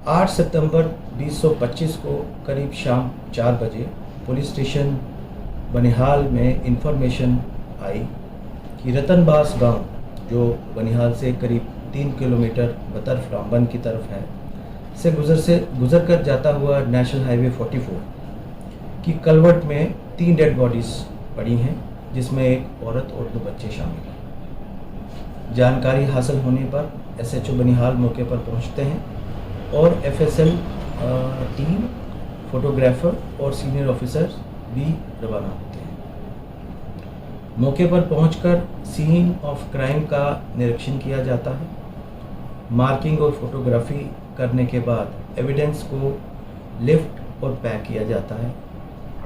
8 सितंबर 2025 को करीब शाम 4 बजे पुलिस स्टेशन बनिहाल में इंफॉर्मेशन आई कि रतनबास गांव, जो बनिहाल से करीब 3 किलोमीटर बतर्फ रामबन की तरफ है, से गुजर कर जाता हुआ नेशनल हाईवे 44 की कलवट में 3 डेड बॉडीज़ पड़ी हैं, जिसमें एक औरत और 2 बच्चे शामिल हैं। जानकारी हासिल होने पर SHO बनिहाल मौके पर पहुंचते हैं और FSL टीम, फोटोग्राफर और सीनियर ऑफिसर्स भी रवाना होते हैं। मौके पर पहुंचकर सीन ऑफ क्राइम का निरीक्षण किया जाता है। मार्किंग और फोटोग्राफी करने के बाद एविडेंस को लिफ्ट और पैक किया जाता है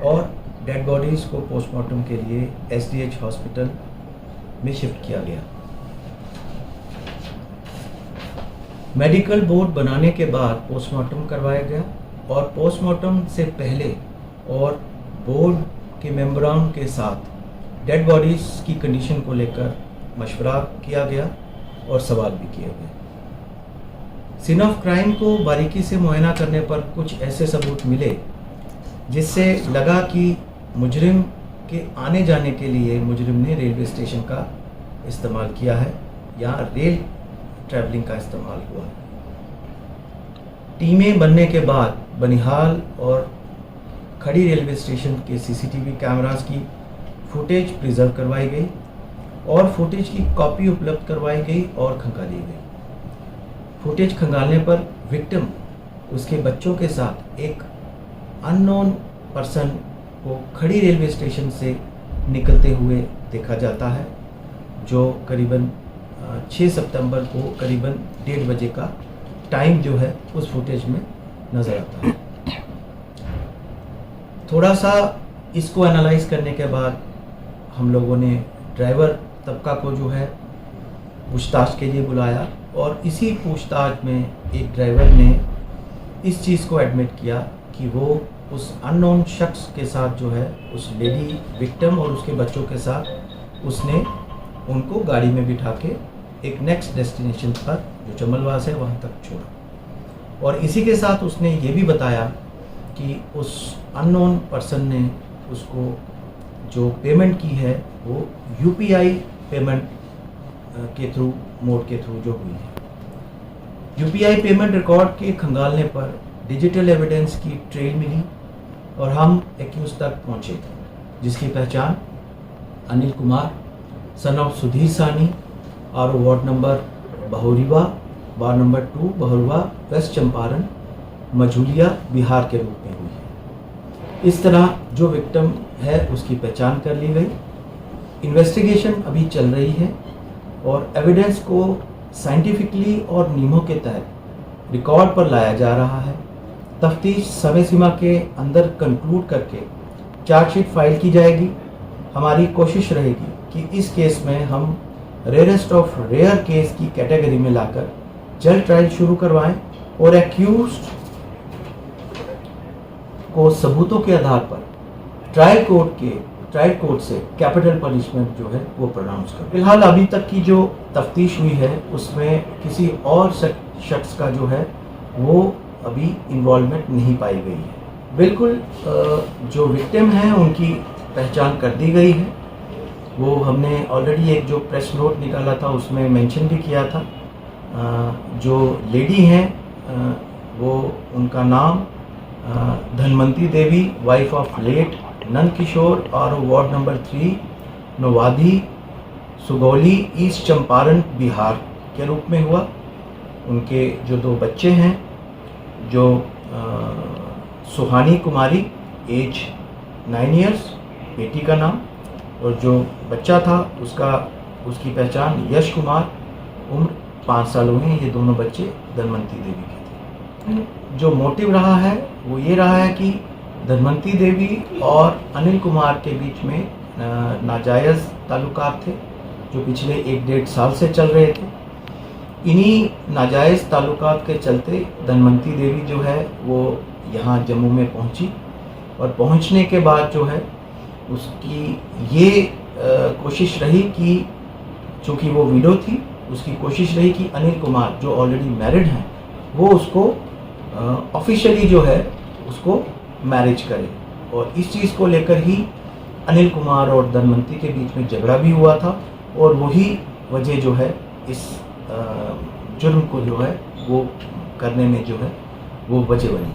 और डेड बॉडीज़ को पोस्टमार्टम के लिए SDH हॉस्पिटल में शिफ्ट किया गया। मेडिकल बोर्ड बनाने के बाद पोस्टमार्टम करवाया गया और पोस्टमार्टम से पहले और बोर्ड के मेंबरान के साथ डेड बॉडीज़ की कंडीशन को लेकर मशवरा किया गया और सवाल भी किए गए। सीन ऑफ क्राइम को बारीकी से मुआयना करने पर कुछ ऐसे सबूत मिले जिससे लगा कि मुजरिम के आने जाने के लिए मुजरिम ने रेलवे स्टेशन का इस्तेमाल किया है या रेल ट्रैवलिंग का इस्तेमाल हुआ है। टीमें बनने के बाद बनिहाल और खड़ी रेलवे स्टेशन के CCTV कैमरास की फुटेज प्रिजर्व करवाई गई और फुटेज की कॉपी उपलब्ध करवाई गई और खंगाली गई। फुटेज खंगालने पर विक्टिम, उसके बच्चों के साथ एक अननोन पर्सन को खड़ी रेलवे स्टेशन से निकलते हुए देखा जाता है, जो करीबन 6 सितंबर को करीबन 1:30 बजे का टाइम जो है उस फुटेज में नज़र आता है। थोड़ा सा इसको एनालाइज करने के बाद हम लोगों ने ड्राइवर तबका को जो है पूछताछ के लिए बुलाया और इसी पूछताछ में एक ड्राइवर ने इस चीज़ को एडमिट किया कि वो उस अननोन शख्स के साथ जो है, उस लेडी विक्टिम और उसके बच्चों के साथ उसने उनको गाड़ी में बिठा के एक नेक्स्ट डेस्टिनेशन पर, जो चमलवास है, वहाँ तक छोड़ा। और इसी के साथ उसने ये भी बताया कि उस अननोन पर्सन ने उसको जो पेमेंट की है वो UPI पेमेंट के थ्रू, मोड के थ्रू जो हुई है। UPI पेमेंट रिकॉर्ड के खंगालने पर डिजिटल एविडेंस की ट्रेल मिली और हम एक्यूज तक पहुंचे थे, जिसकी पहचान अनिल कुमार सन ऑफ सुधीर सानी और ward number Bahuriwa, ward number 2 Bahurwa, west Champaran, Majhaulia, Bihar के रूप में हुई है। इस तरह जो विक्टिम है उसकी पहचान कर ली गई। इन्वेस्टिगेशन अभी चल रही है और एविडेंस को साइंटिफिकली और नियमों के तहत रिकॉर्ड पर लाया जा रहा है। तफ्तीश समय सीमा के अंदर कंक्लूड करके चार्जशीट फाइल की जाएगी। हमारी कोशिश रहेगी कि इस केस में हम रेयरेस्ट ऑफ रेयर केस की कैटेगरी में लाकर जल्द ट्रायल शुरू करवाएं और एक्यूज्ड को सबूतों के आधार पर ट्रायल कोर्ट से कैपिटल पनिशमेंट जो है वो प्रोनाउंस कर। फिलहाल अभी तक की जो तफ्तीश हुई है उसमें किसी और शख्स का जो है वो अभी इन्वॉल्वमेंट नहीं पाई गई है। बिल्कुल जो विक्टिम हैं उनकी पहचान कर दी गई है। वो हमने ऑलरेडी एक जो प्रेस नोट निकाला था उसमें मेंशन भी किया था। जो लेडी हैं वो, उनका नाम Dhanwanti Devi, wife of late Nand Kishore, और ward number 3 Nawadi, Sugauli, east Champaran, Bihar के रूप में हुआ। उनके जो 2 बच्चे हैं, जो सुहानी कुमारी एज 9 इयर्स, बेटी का नाम, और जो बच्चा था उसकी पहचान यश कुमार, उम्र 5 साल हुए हैं। ये दोनों बच्चे धनवंती देवी के थे। जो मोटिव रहा है वो ये रहा है कि धनवंती देवी और अनिल कुमार के बीच में नाजायज़ ताल्लुकात थे जो पिछले 1-1.5 साल से चल रहे थे। इन्हीं नाजायज़ ताल्लुकात के चलते धनवंती देवी जो है वो यहाँ जम्मू में पहुँची और पहुँचने के बाद जो है उसकी ये कोशिश रही कि, चूँकि वो विडो थी, उसकी कोशिश रही कि अनिल कुमार जो ऑलरेडी मैरिड हैं वो उसको ऑफिशियली जो है उसको मैरिज करे। और इस चीज़ को लेकर ही अनिल कुमार और धनवंतरी के बीच में झगड़ा भी हुआ था, और वही वजह जो है इस जुर्म को जो है वो करने में जो है वो वजह बनी।